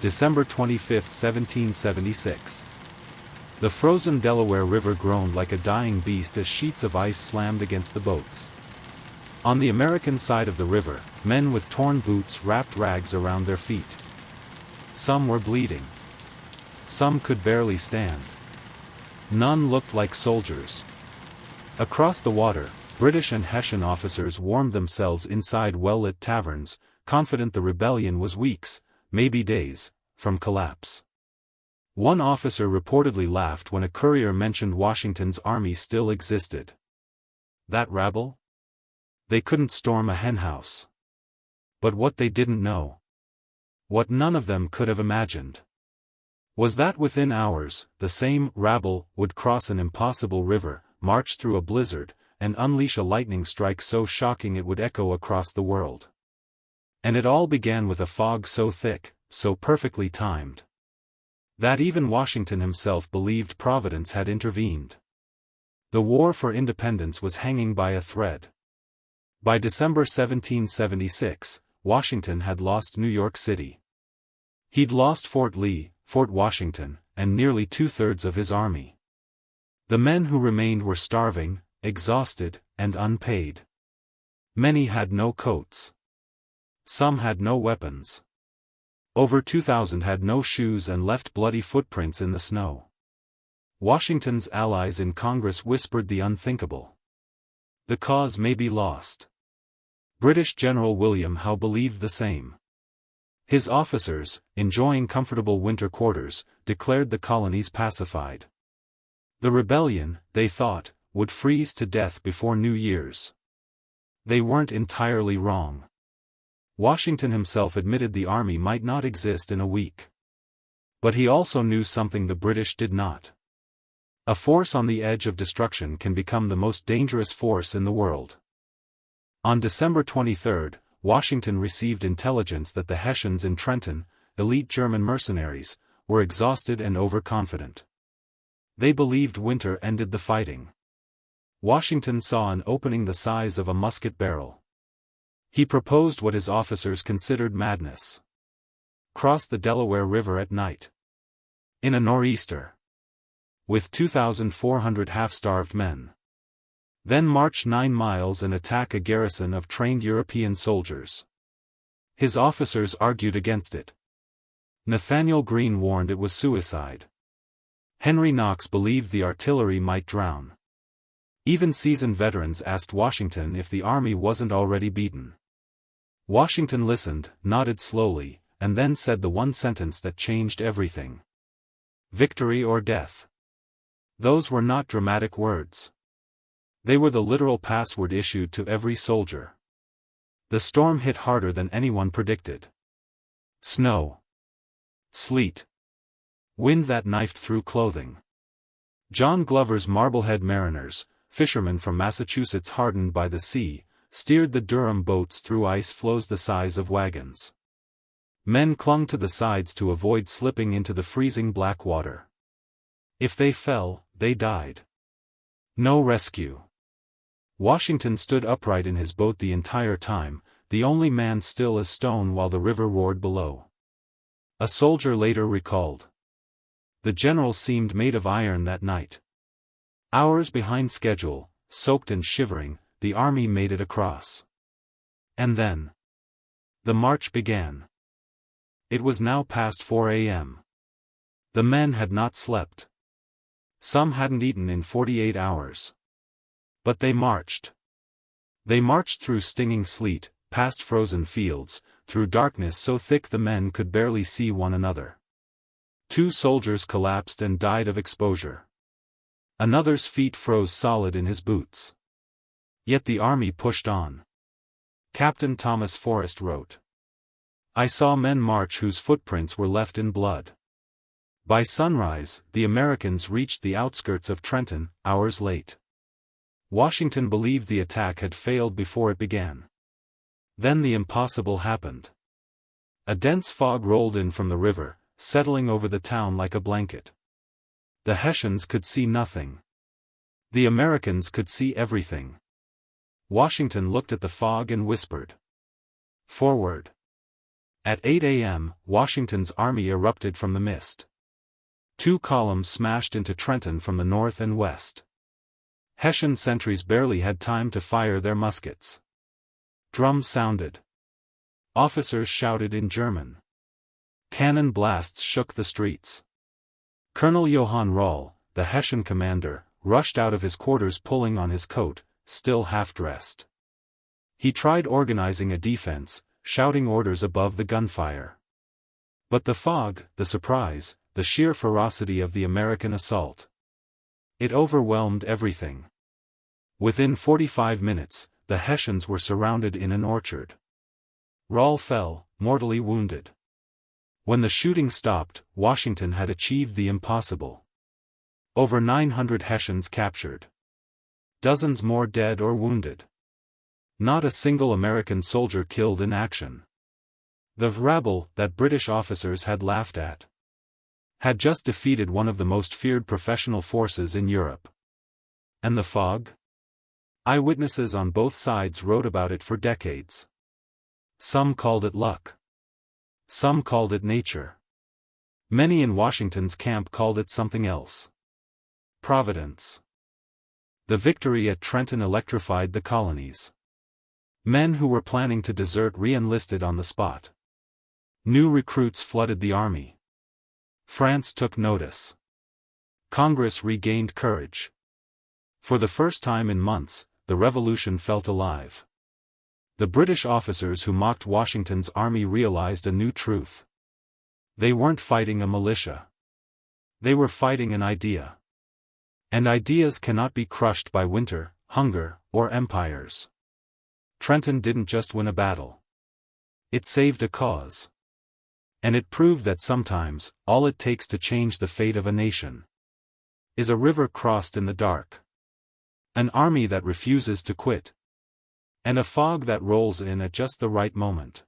December 25, 1776. The frozen Delaware River groaned like a dying beast as sheets of ice slammed against the boats. On the American side of the river, men with torn boots wrapped rags around their feet. Some were bleeding. Some could barely stand. None looked like soldiers. Across the water, British and Hessian officers warmed themselves inside well-lit taverns, confident the rebellion was weeks, maybe days, from collapse. One officer reportedly laughed when a courier mentioned Washington's army still existed. That rabble? They couldn't storm a henhouse. But what they didn't know, what none of them could have imagined, was that within hours, the same rabble would cross an impossible river, march through a blizzard, and unleash a lightning strike so shocking it would echo across the world. And it all began with a fog so thick, so perfectly timed, that even Washington himself believed Providence had intervened. The war for independence was hanging by a thread. By December 1776, Washington had lost New York City. He'd lost Fort Lee, Fort Washington, and nearly two-thirds of his army. The men who remained were starving, exhausted, and unpaid. Many had no coats. Some had no weapons. Over 2,000 had no shoes and left bloody footprints in the snow. Washington's allies in Congress whispered the unthinkable. The cause may be lost. British General William Howe believed the same. His officers, enjoying comfortable winter quarters, declared the colonies pacified. The rebellion, they thought, would freeze to death before New Year's. They weren't entirely wrong. Washington himself admitted the army might not exist in a week. But he also knew something the British did not. A force on the edge of destruction can become the most dangerous force in the world. On December 23, Washington received intelligence that the Hessians in Trenton, elite German mercenaries, were exhausted and overconfident. They believed winter ended the fighting. Washington saw an opening the size of a musket barrel. He proposed what his officers considered madness. Cross the Delaware River at night. In a nor'easter. With 2,400 half-starved men. Then march 9 miles and attack a garrison of trained European soldiers. His officers argued against it. Nathanael Greene warned it was suicide. Henry Knox believed the artillery might drown. Even seasoned veterans asked Washington if the army wasn't already beaten. Washington listened, nodded slowly, and then said the one sentence that changed everything. Victory or death. Those were not dramatic words. They were the literal password issued to every soldier. The storm hit harder than anyone predicted. Snow. Sleet. Wind that knifed through clothing. John Glover's Marblehead mariners, fishermen from Massachusetts hardened by the sea, steered the Durham boats through ice floes the size of wagons. Men clung to the sides to avoid slipping into the freezing black water. If they fell, they died. No rescue. Washington stood upright in his boat the entire time, the only man still as stone while the river roared below. A soldier later recalled. The general seemed made of iron that night. Hours behind schedule, soaked and shivering, the army made it across. And then the march began. It was now past 4 a.m. The men had not slept. Some hadn't eaten in 48 hours. But they marched. They marched through stinging sleet, past frozen fields, through darkness so thick the men could barely see one another. 2 soldiers collapsed and died of exposure. Another's feet froze solid in his boots. Yet the army pushed on. Captain Thomas Forrest wrote, "I saw men march whose footprints were left in blood." By sunrise, the Americans reached the outskirts of Trenton, hours late. Washington believed the attack had failed before it began. Then the impossible happened. A dense fog rolled in from the river, settling over the town like a blanket. The Hessians could see nothing. The Americans could see everything. Washington looked at the fog and whispered, "Forward." At 8 a.m., Washington's army erupted from the mist. 2 columns smashed into Trenton from the north and west. Hessian sentries barely had time to fire their muskets. Drums sounded. Officers shouted in German. Cannon blasts shook the streets. Colonel Johann Rall, the Hessian commander, rushed out of his quarters pulling on his coat, still half-dressed. He tried organizing a defense, shouting orders above the gunfire. But the fog, the surprise, the sheer ferocity of the American assault. It overwhelmed everything. Within 45 minutes, the Hessians were surrounded in an orchard. Rall fell, mortally wounded. When the shooting stopped, Washington had achieved the impossible. Over 900 Hessians captured. Dozens more dead or wounded. Not a single American soldier killed in action. The rabble that British officers had laughed at had just defeated one of the most feared professional forces in Europe. And the fog? Eyewitnesses on both sides wrote about it for decades. Some called it luck. Some called it nature. Many in Washington's camp called it something else. Providence. The victory at Trenton electrified the colonies. Men who were planning to desert re-enlisted on the spot. New recruits flooded the army. France took notice. Congress regained courage. For the first time in months, the revolution felt alive. The British officers who mocked Washington's army realized a new truth. They weren't fighting a militia. They were fighting an idea. And ideas cannot be crushed by winter, hunger, or empires. Trenton didn't just win a battle. It saved a cause. And it proved that sometimes, all it takes to change the fate of a nation is a river crossed in the dark. An army that refuses to quit. And a fog that rolls in at just the right moment.